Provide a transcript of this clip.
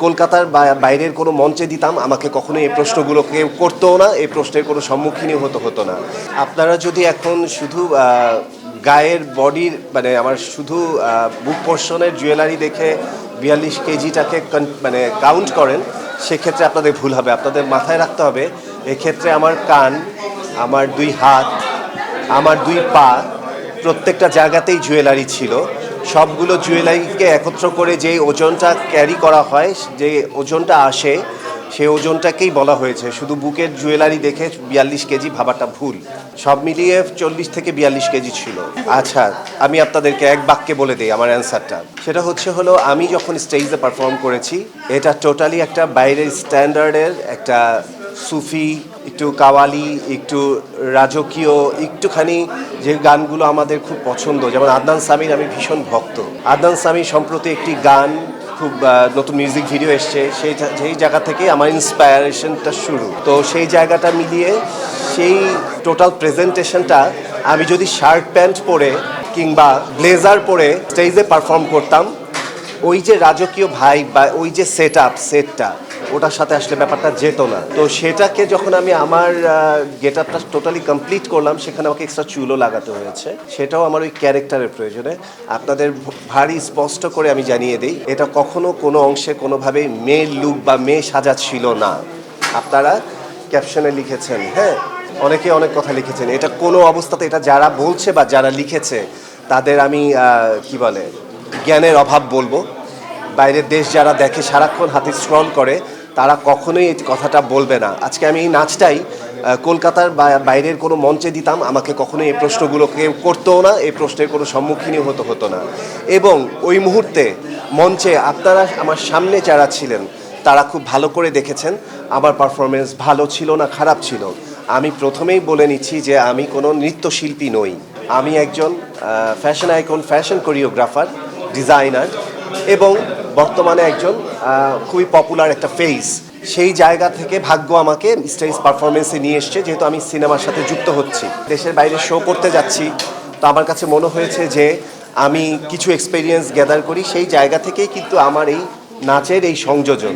কলকাতার বাইরের কোনো মঞ্চে দিতাম, আমাকে কখনো এই প্রশ্নগুলো কেউ করতেও না, এই প্রশ্নের কোনো সম্মুখীনই হতো না। আপনারা যদি এখন শুধু গায়ের বডির মানে আমার শুধু বুক পোর্শনের জুয়েলারি দেখে 42 কেজিটাকে মানে কাউন্ট করেন, সেক্ষেত্রে আপনাদের ভুল হবে। আপনাদের মাথায় রাখতে হবে এক্ষেত্রে আমার কান, আমার 2 হাত, আমার 2 পা, প্রত্যেকটা জায়গাতেই জুয়েলারি ছিল। সবগুলো জুয়েলারিকে একত্র করে যে ওজনটা ক্যারি করা হয়, যে ওজনটা আসে, সেই ওজনটাকেই বলা হয়েছে। শুধু বুকের জুয়েলারি দেখে 42 কেজি ভাবাটা ভুল। সব মিলিয়ে 40 থেকে 42 কেজি ছিল। আচ্ছা, আমি আপনাদেরকে এক বাক্যে বলে দিই আমার অ্যান্সারটা। সেটা হলো আমি যখন স্টেজে পারফর্ম করেছি, এটা টোটালি একটা বাইরের স্ট্যান্ডার্ডের একটা সুফি, একটু কাওয়ালি, একটু রাজকীয়, একটুখানি যে গানগুলো আমাদের খুব পছন্দ, যেমন আদনান সামির আমি ভীষণ ভক্ত। আদনান সামির সম্প্রতি একটি গান খুব নতুন মিউজিক ভিডিও এসছে, সেই জায়গা থেকে আমার ইন্সপায়ারেশনটা শুরু। তো সেই জায়গাটা মিলিয়ে সেই টোটাল প্রেজেন্টেশনটা আমি যদি শার্ট প্যান্ট পরে কিংবা ব্লেজার পরে স্টেজে পারফর্ম করতাম, ওই যে রাজকীয় ভাই বা ওই যে সেটটা ওটার সাথে আসলে ব্যাপারটা যেত না। তো সেটাকে যখন আমি আমার গেট আপটা টোটালি কমপ্লিট করলাম, সেখানে আমাকে এক্সট্রা চুলও লাগাতে হয়েছে। সেটাও আমার ওই ক্যারেক্টারের প্রয়োজনে। আপনাদের ভারী স্পষ্ট করে আমি জানিয়ে দিই, এটা কখনো কোনো অংশে কোনোভাবেই মেয়ের লুক বা মেয়ে সাজা ছিল না। আপনারা ক্যাপশনে লিখেছেন, হ্যাঁ, অনেকে অনেক কথা লিখেছেন, এটা কোনো অবস্থাতে, এটা যারা বলছে বা যারা লিখেছে তাদের আমি কি বলে জ্ঞানের অভাব বলবো। বাইরের দেশ যারা দেখে সারাক্ষণ হাতে স্ক্রল করে, তারা কখনোই এই কথাটা বলবে না। আজকে আমি এই নাচটাই কলকাতার বাইরের কোনো মঞ্চে দিতাম, আমাকে কখনোই এই প্রশ্নগুলো কেউ করতেও না, এই প্রশ্নের কোনো সম্মুখীনই হতো না। এবং ওই মুহূর্তে মঞ্চে আপনারা আমার সামনে যারা ছিলেন, তারা খুব ভালো করে দেখেছেন আমার পারফরমেন্স ভালো ছিল না খারাপ ছিল। আমি প্রথমেই বলে নিচ্ছি যে আমি কোনো নৃত্যশিল্পী নই। আমি একজন fashion icon, fashion choreographer, designer এবং বর্তমানে একজন খুবই পপুলার একটা ফেস। সেই জায়গা থেকে ভাগ্য আমাকে স্টেজ পারফরমেন্সে নিয়ে এসছে, যেহেতু আমি সিনেমার সাথে যুক্ত হচ্ছি, দেশের বাইরে শো করতে যাচ্ছি। তো আমার কাছে মনে হয়েছে যে আমি কিছু এক্সপিরিয়েন্স গ্যাদার করি, সেই জায়গা থেকেই কিন্তু আমার এই নাচের এই সংযোজন।